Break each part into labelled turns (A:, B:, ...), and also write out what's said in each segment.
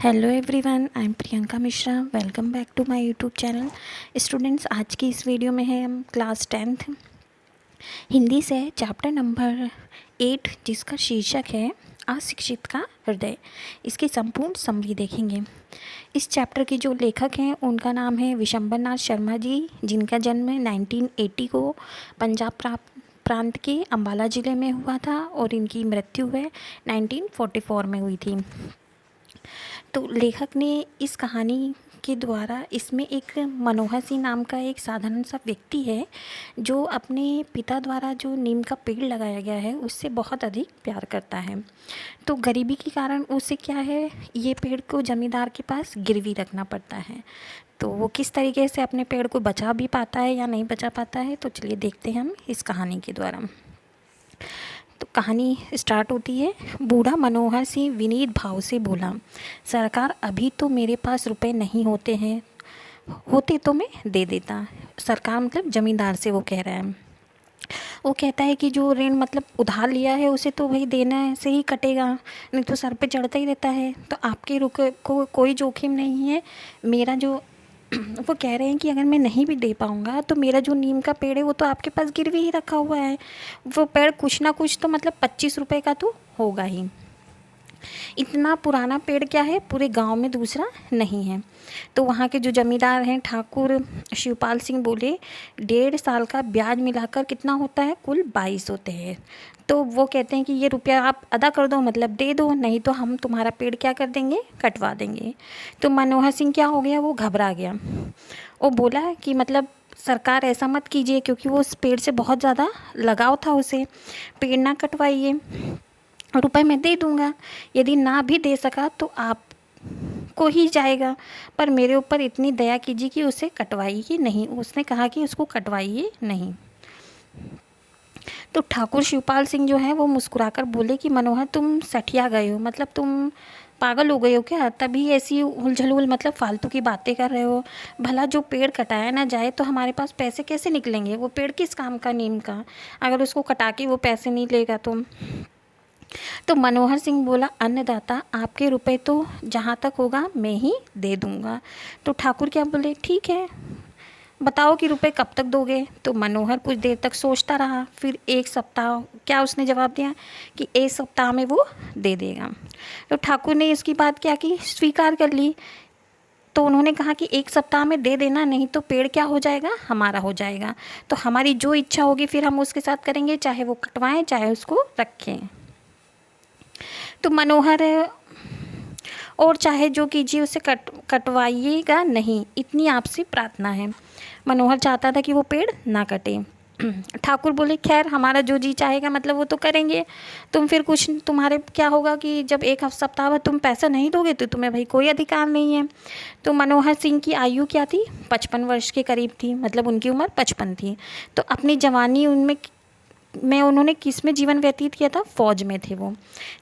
A: Hello everyone, I am Priyanka Mishra. Welcome back to my YouTube channel. Students, आज की इस video में है हम क्लास 10th हिंदी से चैप्टर नंबर 8, जिसका शीर्षक है अशिक्षित का हृदय। इसकी संपूर्ण समरी देखेंगे। इस चैप्टर के जो लेखक हैं उनका नाम है विशंबर नाथ शर्मा जी, जिनका जन्म 1980 को पंजाब प्रांत के अम्बाला ज़िले में हुआ था और इनकी मृत्यु है 1944 में हुई थी। तो लेखक ने इस कहानी के द्वारा इसमें एक मनोहर सिंह नाम का एक साधारण सा व्यक्ति है जो अपने पिता द्वारा जो नीम का पेड़ लगाया गया है उससे बहुत अधिक प्यार करता है। तो गरीबी के कारण उसे क्या है, ये पेड़ को जमींदार के पास गिरवी रखना पड़ता है। तो वो किस तरीके से अपने पेड़ को बचा भी पाता है या नहीं बचा पाता है, तो चलिए देखते हैं हम इस कहानी के द्वारा। तो कहानी स्टार्ट होती है। बूढ़ा मनोहर सिंह विनीत भाव से बोला, सरकार अभी तो मेरे पास रुपए नहीं होते हैं, होते तो मैं दे देता। सरकार मतलब ज़मींदार से वो कह रहा है। वो कहता है कि जो ऋण मतलब उधार लिया है उसे तो भाई देना से ही कटेगा, नहीं तो सर पे चढ़ता ही रहता है। तो आपके रुक को कोई जोखिम नहीं है। मेरा जो वो कह रहे हैं कि अगर मैं नहीं भी दे पाऊँगा तो मेरा जो नीम का पेड़ है वो तो आपके पास गिरवी ही रखा हुआ है। वो पेड़ कुछ ना कुछ तो मतलब 25 रुपए का तो होगा ही। इतना पुराना पेड़ क्या है, पूरे गांव में दूसरा नहीं है। तो वहाँ के जो जमींदार हैं ठाकुर शिवपाल सिंह बोले, 1.5 साल का ब्याज मिलाकर कितना होता है, कुल 22 होते हैं। तो वो कहते हैं कि ये रुपया आप अदा कर दो, मतलब दे दो, नहीं तो हम तुम्हारा पेड़ क्या कर देंगे, कटवा देंगे। तो मनोहर सिंह क्या हो गया, वो घबरा गया। वो बोला कि मतलब सरकार ऐसा मत कीजिए, क्योंकि वो उस पेड़ से बहुत ज़्यादा लगाव था उसे, पेड़ ना कटवाइए, रुपए मैं दे दूँगा, यदि ना भी दे सका तो आप को ही जाएगा, पर मेरे ऊपर इतनी दया कीजिए कि उसे कटवाइए नहीं। उसने कहा कि उसको कटवाइए नहीं। तो ठाकुर शिवपाल सिंह जो है वो मुस्कुराकर बोले कि मनोहर, तुम सठिया गए हो, मतलब तुम पागल हो गए हो क्या, तभी ऐसी उलझुल मतलब फालतू की बातें कर रहे हो। भला जो पेड़ कटाया ना जाए तो हमारे पास पैसे कैसे निकलेंगे, वो पेड़ किस काम का, नीम का, अगर उसको कटा के वो पैसे नहीं लेगा तो मनोहर सिंह बोला, अन्नदाता आपके रुपए तो जहाँ तक होगा मैं ही दे दूँगा। तो ठाकुर क्या बोले, ठीक है, बताओ कि रुपए कब तक दोगे। तो मनोहर कुछ देर तक सोचता रहा, फिर 1 सप्ताह, क्या उसने जवाब दिया कि 1 सप्ताह में वो दे देगा। तो ठाकुर ने इसकी बात क्या की, स्वीकार कर ली। तो उन्होंने कहा कि 1 सप्ताह में दे देना, नहीं तो पेड़ क्या हो जाएगा, हमारा हो जाएगा। तो हमारी जो इच्छा होगी फिर हम उसके साथ करेंगे, चाहे वो कटवाएं चाहे उसको रखें। तो मनोहर और चाहे जो कीजिए उसे कटवाइएगा नहीं, इतनी आपसे प्रार्थना है। मनोहर चाहता था कि वो पेड़ ना कटे। ठाकुर बोले, खैर हमारा जो जी चाहेगा मतलब वो तो करेंगे। तुम फिर कुछ, तुम्हारे क्या होगा कि जब 1 सप्ताह बाद तुम पैसा नहीं दोगे तो तुम्हें भाई कोई अधिकार नहीं है। तो मनोहर सिंह की आयु क्या थी, 55 वर्ष के करीब थी, मतलब उनकी उम्र 55 थी। तो अपनी जवानी में उन्होंने किस में जीवन व्यतीत किया था, फौज में थे वो।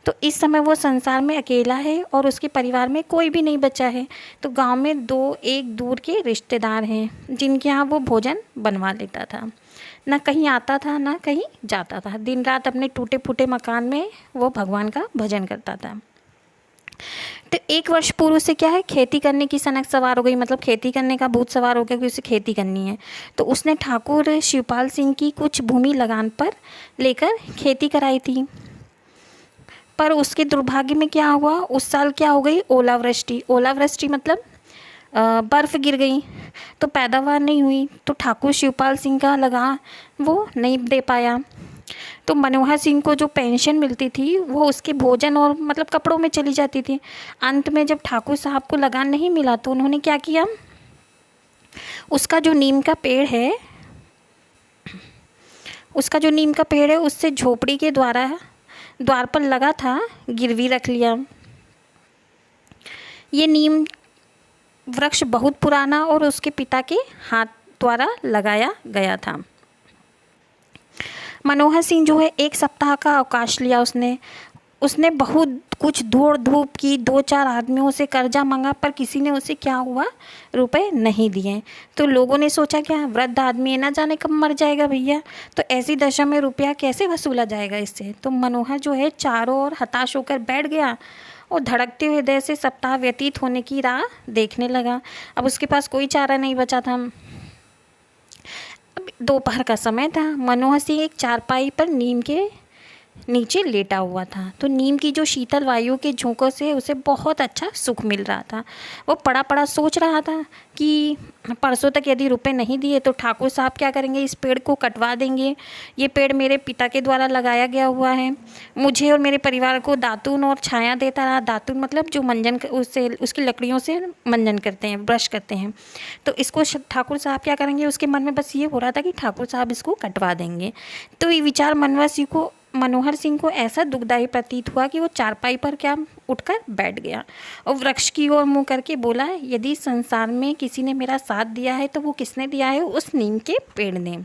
A: तो इस समय वो संसार में अकेला है और उसके परिवार में कोई भी नहीं बचा है। तो गांव में एक दूर के रिश्तेदार हैं जिनके यहाँ वो भोजन बनवा लेता था। ना कहीं आता था ना कहीं जाता था, दिन रात अपने टूटे फूटे मकान में वो भगवान का भजन करता था। तो 1 वर्ष पूर्व से क्या है, खेती करने की सनक सवार हो गई, मतलब खेती करने का भूत सवार हो गया कि उसे खेती करनी है। तो उसने ठाकुर शिवपाल सिंह की कुछ भूमि लगान पर लेकर खेती कराई थी। पर उसके दुर्भाग्य में क्या हुआ, उस साल क्या हो गई, ओलावृष्टि। ओलावृष्टि मतलब बर्फ़ गिर गई, तो पैदावार नहीं हुई। तो ठाकुर शिवपाल सिंह का लगा वो नहीं दे पाया। तो मनोहर सिंह को जो पेंशन मिलती थी वो उसके भोजन और मतलब कपड़ों में चली जाती थी। अंत में जब ठाकुर साहब को लगान नहीं मिला तो उन्होंने क्या किया, उसका जो नीम का पेड़ है उससे झोपड़ी के द्वार पर लगा था गिरवी रख लिया। ये नीम वृक्ष बहुत पुराना और उसके पिता के हाथ द्वारा लगाया गया था। मनोहर सिंह जो है 1 सप्ताह का अवकाश लिया उसने बहुत कुछ दौड़ धूप की, 2-4 आदमियों से कर्जा मांगा, पर किसी ने उसे क्या हुआ, रुपए नहीं दिए। तो लोगों ने सोचा क्या, वृद्ध आदमी है, ना जाने कब मर जाएगा भैया, तो ऐसी दशा में रुपया कैसे वसूला जाएगा इससे। तो मनोहर जो है चारों ओर हताश होकर बैठ गया और धड़कते हुए हृदय से सप्ताह व्यतीत होने की राह देखने लगा। अब उसके पास कोई चारा नहीं बचा था। अब दोपहर का समय था। मनोहर सिंह एक चारपाई पर नीम के नीचे लेटा हुआ था, तो नीम की जो शीतल वायु के झोंकों से उसे बहुत अच्छा सुख मिल रहा था। वो पड़ा पड़ा सोच रहा था कि परसों तक यदि रुपए नहीं दिए तो ठाकुर साहब क्या करेंगे, इस पेड़ को कटवा देंगे। ये पेड़ मेरे पिता के द्वारा लगाया गया हुआ है। मुझे और मेरे परिवार को दातून और छाया देता रहा। दातून मतलब जो मंजन उससे उसकी लकड़ियों से मंजन करते हैं, ब्रश करते हैं। तो इसको ठाकुर साहब क्या करेंगे, उसके मन में बस ये हो रहा था कि ठाकुर साहब इसको कटवा देंगे। तो ये विचार मनोहर सिंह को ऐसा दुखदायी प्रतीत हुआ कि वो चारपाई पर क्या उठकर बैठ गया और वृक्ष की ओर मुंह करके बोला, यदि संसार में किसी ने मेरा साथ दिया है तो वो किसने दिया है, उस नीम के पेड़ ने।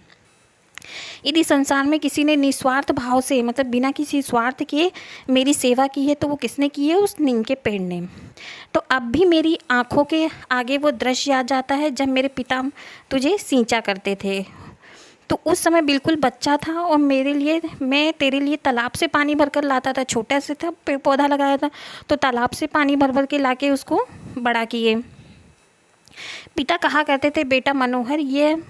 A: यदि संसार में किसी ने निस्वार्थ भाव से मतलब बिना किसी स्वार्थ के मेरी सेवा की है तो वो किसने की है, उस नीम के पेड़ ने। तो अब भी मेरी आंखों के आगे वो दृश्य याद जाता है जब मेरे पिता तुझे सींचा करते थे। तो उस समय बिल्कुल बच्चा था और मैं तेरे लिए तालाब से पानी भरकर लाता था। छोटा से था, पेड़ पौधा लगाया था तो तालाब से पानी भर भर के लाके उसको बड़ा किए। पिता कहा करते थे, बेटा मनोहर, ये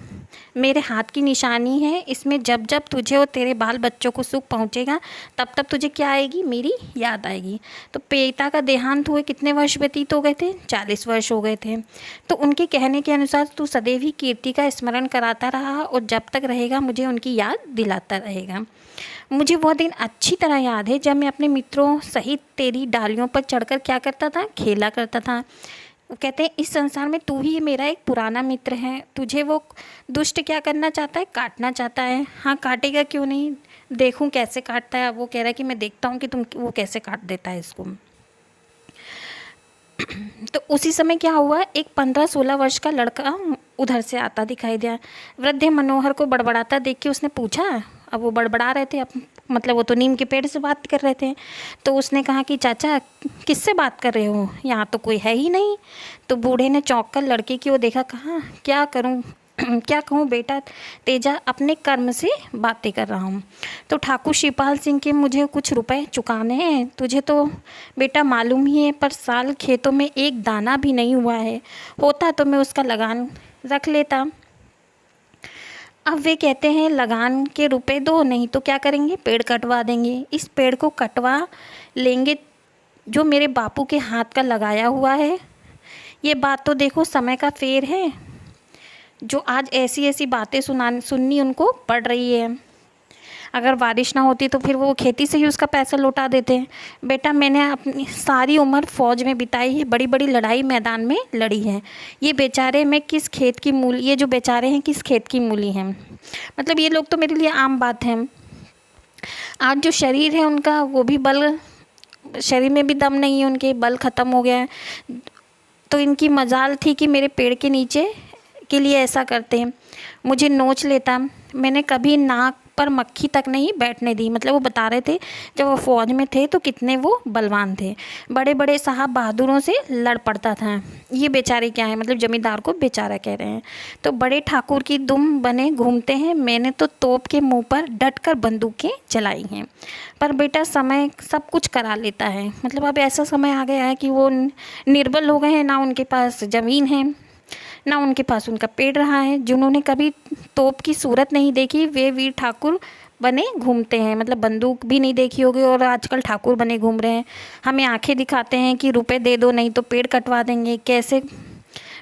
A: मेरे हाथ की निशानी है, इसमें जब जब तुझे और तेरे बाल बच्चों को सुख पहुंचेगा तब तब तुझे क्या आएगी, मेरी याद आएगी। तो पिता का देहांत हुए कितने वर्ष व्यतीत हो गए थे, 40 वर्ष हो गए थे। तो उनके कहने के अनुसार तू सदैव ही कीर्ति का स्मरण कराता रहा और जब तक रहेगा मुझे उनकी याद दिलाता रहेगा। मुझे वह दिन अच्छी तरह याद है जब मैं अपने मित्रों सहित तेरी डालियों पर चढ़कर क्या करता था, खेला करता था। वो कहते हैं, इस संसार में तू ही मेरा एक पुराना मित्र है। तुझे वो दुष्ट क्या करना चाहता है, काटना चाहता है। हाँ, काटेगा क्यों नहीं, देखूं कैसे काटता है। वो कह रहा है कि मैं देखता हूँ कि वो कैसे काट देता है इसको। तो उसी समय क्या हुआ, एक 15-16 वर्ष का लड़का उधर से आता दिखाई दिया। वृद्ध मनोहर को बड़बड़ाता देख के उसने पूछा, अब वो बड़बड़ा रहे थे, मतलब वो तो नीम के पेड़ से बात कर रहे थे। तो उसने कहा कि चाचा किससे बात कर रहे हो, यहाँ तो कोई है ही नहीं। तो बूढ़े ने चौंक कर लड़के की ओर देखा, कहा क्या करूँ क्या कहूँ बेटा तेजा, अपने कर्म से बातें कर रहा हूँ। तो ठाकुर शिवपाल सिंह के मुझे कुछ रुपए चुकाने हैं। तुझे तो बेटा मालूम ही है, पर साल खेतों में एक दाना भी नहीं हुआ है, होता तो मैं उसका लगान रख लेता। अब वे कहते हैं लगान के रुपए दो, नहीं तो क्या करेंगे, पेड़ कटवा देंगे। इस पेड़ को कटवा लेंगे जो मेरे बापू के हाथ का लगाया हुआ है। ये बात तो देखो समय का फेर है, जो आज ऐसी ऐसी बातें सुननी उनको पड़ रही है। अगर बारिश ना होती तो फिर वो खेती से ही उसका पैसा लौटा देते हैं। बेटा मैंने अपनी सारी उम्र फ़ौज में बिताई है, बड़ी बड़ी लड़ाई मैदान में लड़ी है। ये बेचारे मैं किस खेत की मूली, ये जो बेचारे हैं किस खेत की मूली हैं। मतलब ये लोग तो मेरे लिए आम बात है। आज जो शरीर है उनका, वो भी बल, शरीर में भी दम नहीं है, उनके बल ख़त्म हो गया है। तो इनकी मजाल थी कि मेरे पेड़ के नीचे के लिए ऐसा करते हैं, मुझे नोच लेता। मैंने कभी नाक पर मक्खी तक नहीं बैठने दी। मतलब वो बता रहे थे जब वो फ़ौज में थे तो कितने वो बलवान थे, बड़े बड़े साहब बहादुरों से लड़ पड़ता था। ये बेचारे क्या है, मतलब ज़मींदार को बेचारा कह रहे हैं। तो बड़े ठाकुर की दुम बने घूमते हैं, मैंने तो तोप के मुंह पर डट कर बंदूकें चलाई हैं। पर बेटा समय सब कुछ करा लेता है। मतलब अब ऐसा समय आ गया है कि वो निर्बल हो गए हैं, ना उनके पास ज़मीन है ना उनके पास उनका पेड़ रहा है। जिन्होंने कभी तोप की सूरत नहीं देखी वे वीर ठाकुर बने घूमते हैं, मतलब बंदूक भी नहीं देखी होगी और आजकल ठाकुर बने घूम रहे हैं। हमें आंखें दिखाते हैं कि रुपए दे दो नहीं तो पेड़ कटवा देंगे। कैसे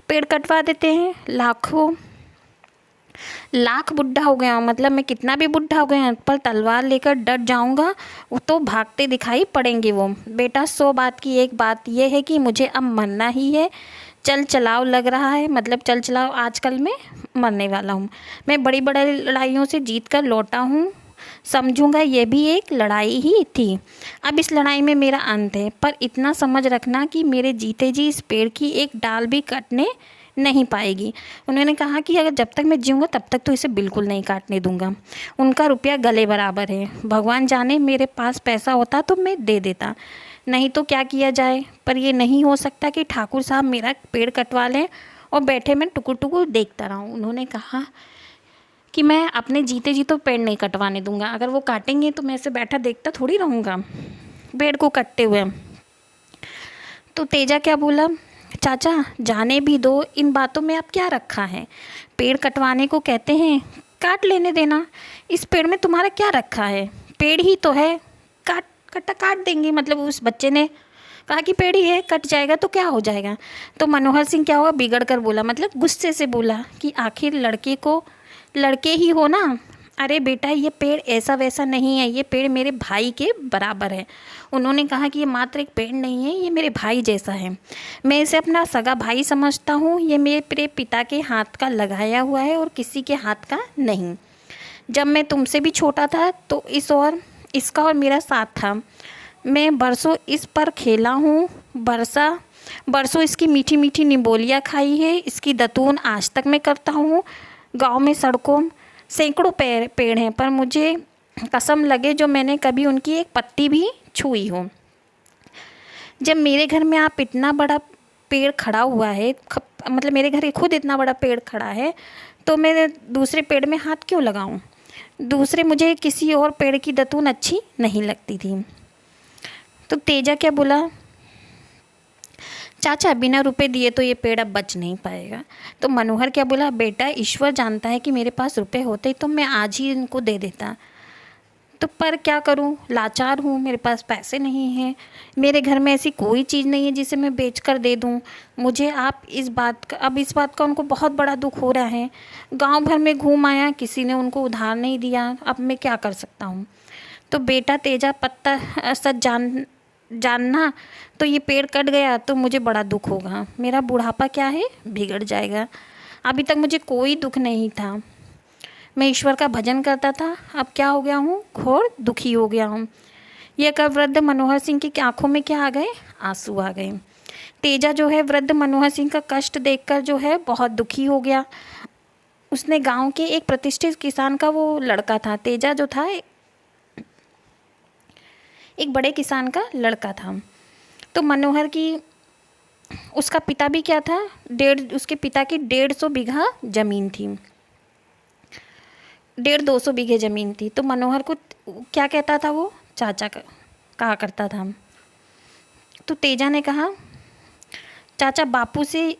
A: पेड़ कटवा देते हैं, लाख बुढ़ा हो गया, मतलब मैं कितना भी बुढ़ा हो गया पर तलवार लेकर डट जाऊंगा वो तो भागते दिखाई पड़ेंगे वो। बेटा 100 बात की एक बात यह है कि मुझे अब मरना ही है। चल चलाओ लग रहा है, मतलब चल चलाओ आजकल मैं मरने वाला हूँ। मैं बड़ी बड़ी लड़ाइयों से जीत कर लौटा हूँ, समझूंगा ये भी एक लड़ाई ही थी। अब इस लड़ाई में मेरा अंत है, पर इतना समझ रखना कि मेरे जीते जी इस पेड़ की एक डाल भी कटने नहीं पाएगी। उन्होंने कहा कि अगर जब तक मैं जीऊँगा तब तक तो इसे बिल्कुल नहीं काटने दूंगा। उनका रुपया गले बराबर है। भगवान जाने मेरे पास पैसा होता तो मैं दे देता, नहीं तो क्या किया जाए। पर ये नहीं हो सकता कि ठाकुर साहब मेरा पेड़ कटवा लें और बैठे मैं टुकुर टुकुर देखता रहूँ। उन्होंने कहा कि मैं अपने जीते जी तो पेड़ नहीं कटवाने दूंगा, अगर वो काटेंगे तो मैं ऐसे बैठा देखता थोड़ी रहूँगा पेड़ को कटते हुए। तो तेजा क्या बोला, चाचा जाने भी दो, इन बातों में अब क्या रखा है, पेड़ कटवाने को कहते हैं, काट लेने देना, इस पेड़ में तुम्हारा क्या रखा है, पेड़ ही तो है, काट देंगे। मतलब उस बच्चे ने कहा कि पेड़ ही है, कट जाएगा तो क्या हो जाएगा। तो मनोहर सिंह क्या हुआ, बिगड़ कर बोला, मतलब गुस्से से बोला कि आखिर लड़के ही हो ना, अरे बेटा ये पेड़ ऐसा वैसा नहीं है, ये पेड़ मेरे भाई के बराबर है। उन्होंने कहा कि ये मात्र एक पेड़ नहीं है, ये मेरे भाई जैसा है, मैं इसे अपना सगा भाई समझता हूँ, ये मेरे पिता के हाथ का लगाया हुआ है और किसी के हाथ का नहीं। जब मैं तुमसे भी छोटा था तो इसका और मेरा साथ था, मैं बरसों इस पर खेला हूँ, बरसों इसकी मीठी मीठी निबोलियाँ खाई है, इसकी दतून आज तक मैं करता हूँ। गांव में सड़कों सैकड़ों पेड़ हैं, पर मुझे कसम लगे जो मैंने कभी उनकी एक पत्ती भी छुई हो। जब मेरे घर में आप इतना बड़ा पेड़ खड़ा हुआ है, मतलब मेरे घर खुद इतना बड़ा पेड़ खड़ा है, तो मैं दूसरे पेड़ में हाथ क्यों लगाऊं। मुझे किसी और पेड़ की दतून अच्छी नहीं लगती थी। तो तेजा क्या बोला, चाचा बिना रुपए दिए तो ये पेड़ अब बच नहीं पाएगा। तो मनोहर क्या बोला, बेटा ईश्वर जानता है कि मेरे पास रुपए होते तो मैं आज ही इनको दे देता, तो पर क्या करूं, लाचार हूं, मेरे पास पैसे नहीं हैं, मेरे घर में ऐसी कोई चीज़ नहीं है जिसे मैं बेच कर दे दूं। मुझे इस बात का उनको बहुत बड़ा दुख हो रहा है। गांव भर में घूम आया, किसी ने उनको उधार नहीं दिया, अब मैं क्या कर सकता हूं। तो बेटा तेजा पत्ता सच जानना, तो ये पेड़ कट गया तो मुझे बड़ा दुख होगा, मेरा बुढ़ापा क्या है बिगड़ जाएगा। अभी तक मुझे कोई दुख नहीं था, मैं ईश्वर का भजन करता था, अब क्या हो गया हूँ, घोर दुखी हो गया हूँ। यह कर वृद्ध मनोहर सिंह की आंखों में क्या आ गए, आंसू आ गए। तेजा जो है वृद्ध मनोहर सिंह का कष्ट देखकर जो है बहुत दुखी हो गया। उसने गांव के एक प्रतिष्ठित किसान का वो लड़का था, तेजा जो था एक बड़े किसान का लड़का था। तो मनोहर की उसका पिता भी क्या था, उसके पिता की 150 बीघा ज़मीन थी, 150-200 बीघे ज़मीन थी। तो मनोहर को क्या कहता था, वो चाचा कहा करता था। तो तेजा ने कहा, चाचा बापू से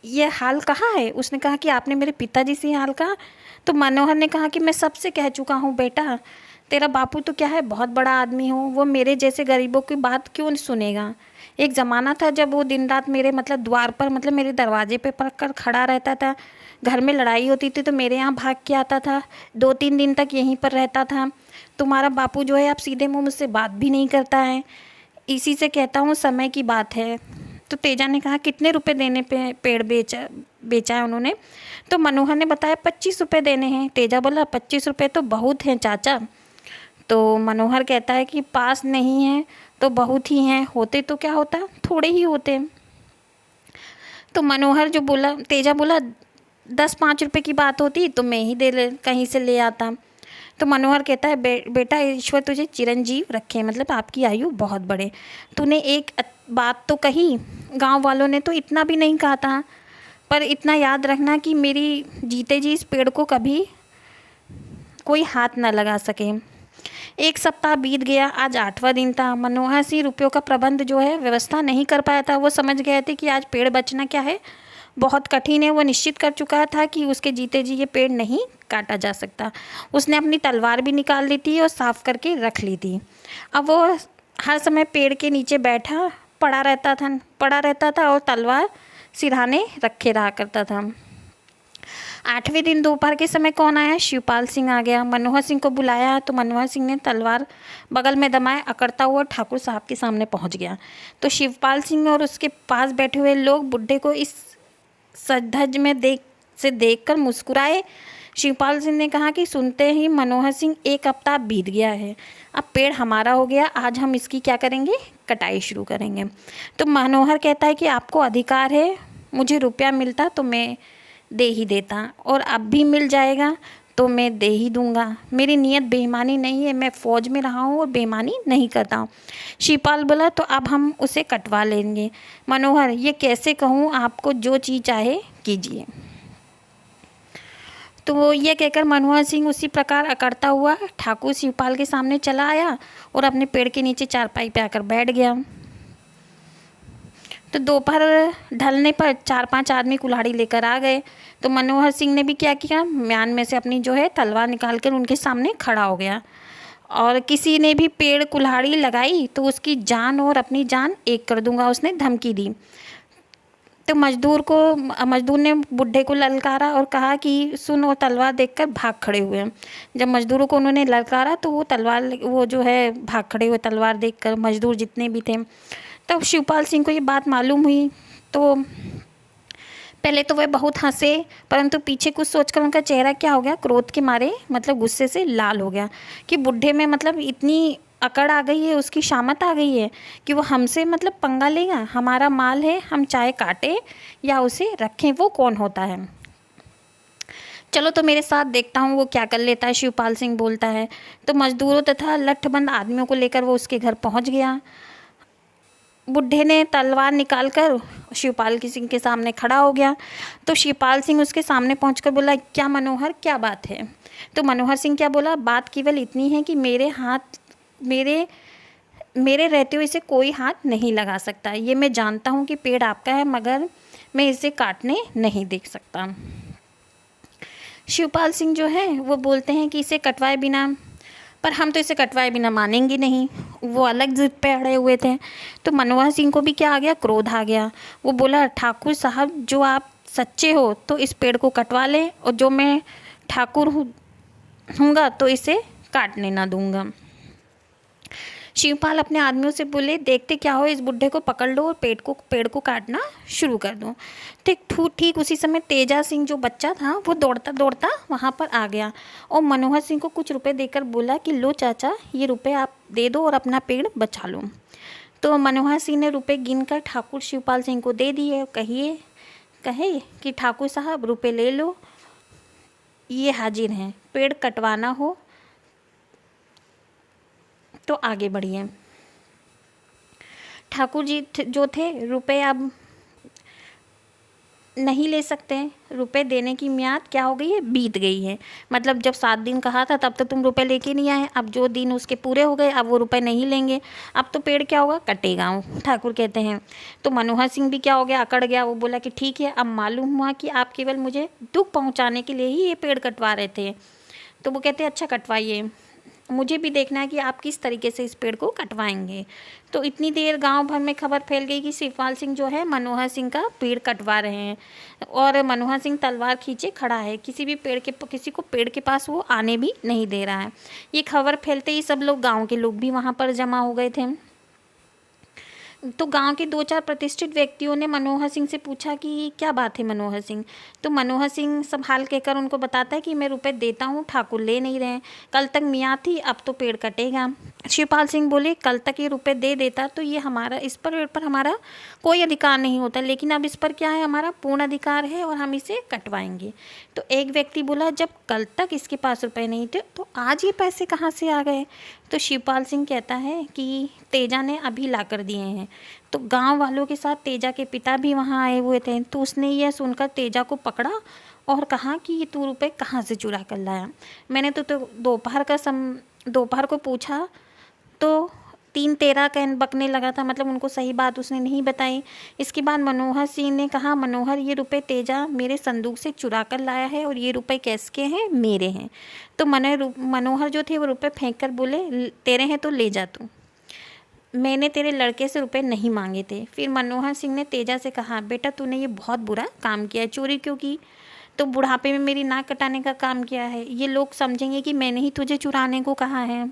A: ये हाल कहा है। उसने कहा कि आपने मेरे पिताजी से ये हाल कहा। तो मनोहर ने कहा कि मैं सबसे कह चुका हूँ बेटा, तेरा बापू तो क्या है बहुत बड़ा आदमी हो, वो मेरे जैसे गरीबों की बात क्यों नहीं सुनेगा। एक ज़माना था जब वो दिन रात मेरे द्वार पर मेरे दरवाजे पे पड़ कर खड़ा रहता था, घर में लड़ाई होती थी तो मेरे यहाँ भाग के आता था, 2-3 दिन तक यहीं पर रहता था। तुम्हारा बापू जो है अब सीधे मुँह मुझसे बात भी नहीं करता है, इसी से कहता हूँ समय की बात है। तो तेजा ने कहा कितने रुपए देने पे पेड़ बेचा है उन्होंने। तो मनोहर ने बताया 25 रुपये देने हैं। तेजा बोला 25 रुपये तो बहुत हैं चाचा। तो मनोहर कहता है कि पास नहीं है तो बहुत ही हैं, होते तो क्या होता, थोड़े ही होते। तो मनोहर जो बोला, तेजा बोला 10-5 रुपये की बात होती तो मैं ही कहीं से ले आता। तो मनोहर कहता है बेटा ईश्वर तुझे चिरंजीव रखे, आपकी आयु बहुत बढ़े। तूने एक बात तो कही, गांव वालों ने तो इतना भी नहीं कहा था, पर इतना याद रखना कि मेरी जीते जी इस पेड़ को कभी कोई हाथ ना लगा सके। 1 सप्ताह बीत गया, आज 8वां दिन था। मनोहर सिंह रुपयों का प्रबंध जो है व्यवस्था नहीं कर पाया था। वो समझ गए थे कि आज पेड़ बचना क्या है बहुत कठिन है। वो निश्चित कर चुका था कि उसके जीते जी ये पेड़ नहीं काटा जा सकता। उसने अपनी तलवार भी निकाल ली थी और साफ करके रख ली थी। अब वो हर समय पेड़ के नीचे पड़ा रहता था और तलवार सिरहाने रखे रहा करता था। 8वें दिन दोपहर के समय कौन आया, शिवपाल सिंह आ गया। मनोहर सिंह को बुलाया तो मनोहर सिंह ने तलवार बगल में दमाए अकड़ता हुआ ठाकुर साहब के सामने पहुंच गया। तो शिवपाल सिंह और उसके पास बैठे हुए लोग बुड्ढे को इस सजधज में देखकर मुस्कुराए। शिवपाल सिंह ने कहा कि सुनते ही मनोहर सिंह 1 हफ्ता बीत गया है, अब पेड़ हमारा हो गया, आज हम इसकी क्या करेंगे, कटाई शुरू करेंगे। तो मनोहर कहता है कि आपको अधिकार है, मुझे रुपया मिलता तो मैं दे ही देता और अब भी मिल जाएगा तो मैं दे ही दूंगा। मेरी नीयत बेईमानी नहीं है, मैं फ़ौज में रहा हूँ और बेईमानी नहीं करता हूँ। शिवपाल बोला तो अब हम उसे कटवा लेंगे। मनोहर ये कैसे कहूँ, आपको जो चीज़ चाहे कीजिए। तो ये कहकर मनोहर सिंह उसी प्रकार अकड़ता हुआ ठाकुर शिवपाल के सामने चला आया और अपने पेड़ के नीचे चारपाई पे आकर बैठ गया। तो दोपहर ढलने पर 4-5 आदमी कुल्हाड़ी लेकर आ गए। तो मनोहर सिंह ने भी क्या किया, म्यान में से अपनी जो है तलवार निकाल कर उनके सामने खड़ा हो गया, और किसी ने भी पेड़ कुल्हाड़ी लगाई तो उसकी जान और अपनी जान एक कर दूंगा, उसने धमकी दी। तो मजदूर ने बुढ़े को ललकारा और कहा कि सुन, वो तलवार देखकर भाग खड़े हुए। जब मजदूरों को उन्होंने ललकारा तो वो जो है भाग खड़े हुए तलवार देखकर, मजदूर जितने भी थे। तब शिवपाल सिंह को ये बात मालूम हुई तो पहले तो वह बहुत हंसे, परंतु पीछे कुछ सोचकर उनका चेहरा क्या हो गया, क्रोध के मारे मतलब गुस्से से लाल हो गया कि बुढ़े में मतलब इतनी अकड़ आ गई है, उसकी शामत आ गई है कि वो हमसे मतलब पंगा लेगा। हमारा माल है, हम चाहे काटे या उसे रखें, वो कौन होता है। चलो तो मेरे साथ देखता हूँ वो क्या कर लेता है, शिवपाल सिंह बोलता है। तो मजदूरों तथा लठबंद आदमियों को लेकर वो उसके घर पहुँच गया। बुढ़े ने तलवार निकालकर शिवपाल सिंह के सामने खड़ा हो गया। तो शिवपाल सिंह उसके सामने पहुंचकर बोला, क्या मनोहर, क्या बात है। तो मनोहर सिंह क्या बोला, बात केवल इतनी है कि मेरे रहते हुए इसे कोई हाथ नहीं लगा सकता। ये मैं जानता हूँ कि पेड़ आपका है, मगर मैं इसे काटने नहीं देख सकता। शिवपाल सिंह जो है वो बोलते हैं कि इसे कटवाए बिना, पर हम तो इसे कटवाए बिना मानेंगे नहीं। वो अलग जिद पे अड़े हुए थे। तो मनोहर सिंह को भी क्या आ गया, क्रोध आ गया। वो बोला, ठाकुर साहब, जो आप सच्चे हो तो इस पेड़ को कटवा लें, और जो मैं ठाकुर हूँगा तो इसे काटने ना दूंगा। शिवपाल अपने आदमियों से बोले, देखते क्या हो, इस बुढ़े को पकड़ लो और पेड़ को काटना शुरू कर दो। ठीक उसी समय तेजा सिंह जो बच्चा था वो दौड़ता दौड़ता वहाँ पर आ गया और मनोहर सिंह को कुछ रुपए देकर बोला कि लो चाचा, ये रुपए आप दे दो और अपना पेड़ बचा लो। तो मनोहर सिंह ने रुपए गिनकर ठाकुर शिवपाल सिंह को दे दिए। कहे कि ठाकुर साहब, रुपए ले लो, ये हाजिर हैं, पेड़ कटवाना हो तो आगे बढ़िए। ठाकुर जी जो थे, रुपए अब नहीं ले सकते, रुपए देने की मियाद क्या हो गई है, बीत गई है। मतलब जब 7 दिन कहा था तब तो तुम रुपए लेके नहीं आए, अब जो दिन उसके पूरे हो गए अब वो रुपए नहीं लेंगे, अब तो पेड़ क्या होगा, कटेगा, ठाकुर कहते हैं। तो मनोहर सिंह भी क्या हो गया, अकड़ गया। वो बोला कि ठीक है, अब मालूम हुआ कि आप केवल मुझे दुख पहुँचाने के लिए ही ये पेड़ कटवा रहे थे। तो वो कहते हैं, अच्छा कटवाइए, मुझे भी देखना है कि आप किस तरीके से इस पेड़ को कटवाएंगे। तो इतनी देर गांव भर में खबर फैल गई कि शिवपाल सिंह जो है मनोहर सिंह का पेड़ कटवा रहे हैं, और मनोहर सिंह तलवार खींचे खड़ा है, किसी को पेड़ के पास वो आने भी नहीं दे रहा है। ये खबर फैलते ही सब लोग, गाँव के लोग भी वहाँ पर जमा हो गए थे। तो गांव के 2-4 प्रतिष्ठित व्यक्तियों ने मनोहर सिंह से पूछा कि क्या बात है मनोहर सिंह। तो मनोहर सिंह सब हाल कहकर उनको बताता है कि मैं रुपए देता हूँ, ठाकुर ले नहीं रहे, कल तक मियाद थी, अब तो पेड़ कटेगा। शिवपाल सिंह बोले, कल तक ये रुपए दे देता तो ये हमारा, इस पर हमारा कोई अधिकार नहीं होता, लेकिन अब इस पर क्या है, हमारा पूर्ण अधिकार है और हम इसे कटवाएंगे। तो एक व्यक्ति बोला, जब कल तक इसके पास रुपए नहीं थे तो आज ये पैसे कहाँ से आ गए। तो शिवपाल सिंह कहता है कि तेजा ने अभी ला कर दिए हैं। तो गांव वालों के साथ तेजा के पिता भी वहां आए हुए थे। तो उसने यह सुनकर तेजा को पकड़ा और कहा कि ये तू रुपए कहाँ से चुरा कर लाया। मैंने तो दोपहर को पूछा तो 3-13 का बकने लगा था, मतलब उनको सही बात उसने नहीं बताई। इसके बाद मनोहर सिंह ने कहा, मनोहर, ये रुपए तेजा मेरे संदूक से चुरा कर लाया है और ये रुपए किसके हैं, मेरे हैं। तो मनोहर जो थे वो रुपए फेंक कर बोले, तेरे हैं तो ले जा तू, मैंने तेरे लड़के से रुपए नहीं मांगे थे। फिर मनोहर सिंह ने तेजा से कहा, बेटा तूने ये बहुत बुरा काम किया है, चोरी क्यों की, तो बुढ़ापे में मेरी नाक कटाने का काम किया है, ये लोग समझेंगे कि मैंने ही तुझे चुराने को कहा है।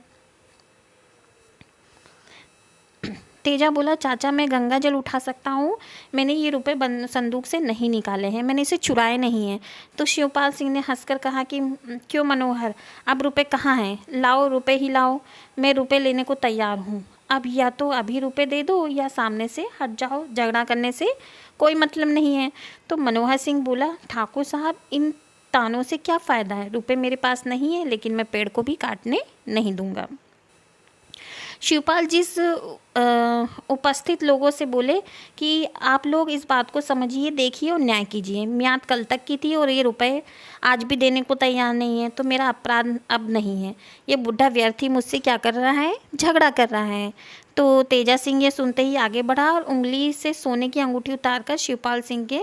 A: तेजा बोला, चाचा मैं गंगा जल उठा सकता हूँ, मैंने ये रुपए संदूक से नहीं निकाले हैं, मैंने इसे चुराए नहीं हैं। तो शिवपाल सिंह ने हंसकर कहा कि क्यों मनोहर, अब रुपए कहाँ हैं, लाओ रुपए ही लाओ, मैं रुपए लेने को तैयार हूँ। अब या तो अभी रुपए दे दो या सामने से हट जाओ, झगड़ा करने से कोई मतलब नहीं है। तो मनोहर सिंह बोला, ठाकुर साहब इन तानों से क्या फ़ायदा है, रुपए मेरे पास नहीं है लेकिन मैं पेड़ को भी काटने नहीं दूंगा। शिवपाल जिस उपस्थित लोगों से बोले कि आप लोग इस बात को समझिए, देखिए और न्याय कीजिए। म्याद कल तक की थी और ये रुपए आज भी देने को तैयार नहीं है, तो मेरा अपराध अब नहीं है। ये बुढ़ा व्यर्थी मुझसे क्या कर रहा है, झगड़ा कर रहा है। तो तेजा सिंह ये सुनते ही आगे बढ़ा और उंगली से सोने की अंगूठी उतारकर शिवपाल सिंह के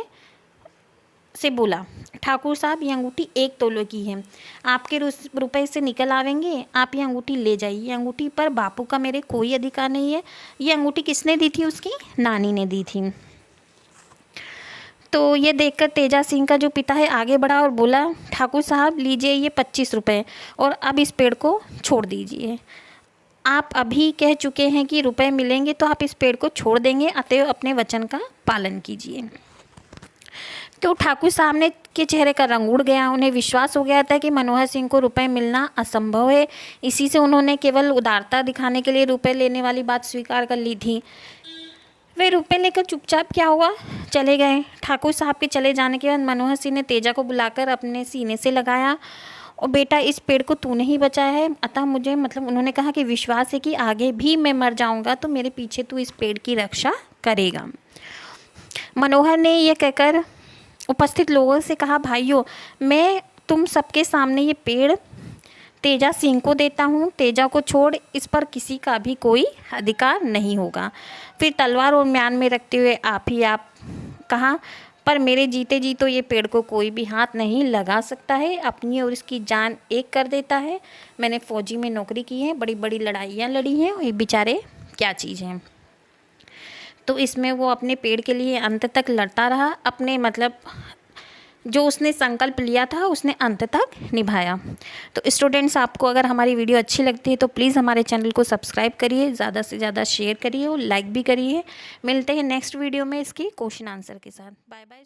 A: से बोला, ठाकुर साहब ये अंगूठी 1 तोले की है, आपके रुपए से निकल आवेंगे, आप ये अंगूठी ले जाइए। ये अंगूठी पर बापू का मेरे कोई अधिकार नहीं है। ये अंगूठी किसने दी थी, उसकी नानी ने दी थी। तो ये देखकर तेजा सिंह का जो पिता है आगे बढ़ा और बोला, ठाकुर साहब लीजिए ये 25 रुपये और अब इस पेड़ को छोड़ दीजिए। आप अभी कह चुके हैं कि रुपए मिलेंगे तो आप इस पेड़ को छोड़ देंगे, अतएव अपने वचन का पालन कीजिए। तो ठाकुर साहब ने के चेहरे का रंग उड़ गया। उन्हें विश्वास हो गया था कि मनोहर सिंह को रुपए मिलना असंभव है। इसी से उन्होंने केवल उदारता दिखाने के लिए रुपए लेने वाली बात स्वीकार कर ली थी। वे रुपए लेकर चुपचाप क्या हुआ चले गए। ठाकुर साहब के चले जाने के बाद मनोहर सिंह ने तेजा को बुलाकर अपने सीने से लगाया और बेटा इस पेड़ को तूने ही बचाया है, अतः मुझे उन्होंने कहा कि विश्वास है कि आगे भी मैं मर जाऊंगा तो मेरे पीछे तू इस पेड़ की रक्षा करेगा। मनोहर ने यह कहकर उपस्थित लोगों से कहा, भाइयों मैं तुम सबके सामने ये पेड़ तेजा सिंह को देता हूँ। तेजा को छोड़ इस पर किसी का भी कोई अधिकार नहीं होगा। फिर तलवार और म्यान में रखते हुए आप कहा, पर मेरे जीते जी तो ये पेड़ को कोई भी हाथ नहीं लगा सकता है, अपनी और इसकी जान एक कर देता है। मैंने फौजी में नौकरी की है, बड़ी बड़ी लड़ाइयाँ लड़ी हैं, ये बेचारे क्या चीज़ हैं। तो इसमें वो अपने पेड़ के लिए अंत तक लड़ता रहा, अपने जो उसने संकल्प लिया था उसने अंत तक निभाया। तो स्टूडेंट्स आपको अगर हमारी वीडियो अच्छी लगती है तो प्लीज़ हमारे चैनल को सब्सक्राइब करिए, ज़्यादा से ज़्यादा शेयर करिए और लाइक भी करिए। मिलते हैं नेक्स्ट वीडियो में इसकी क्वेश्चन आंसर के साथ। Bye bye.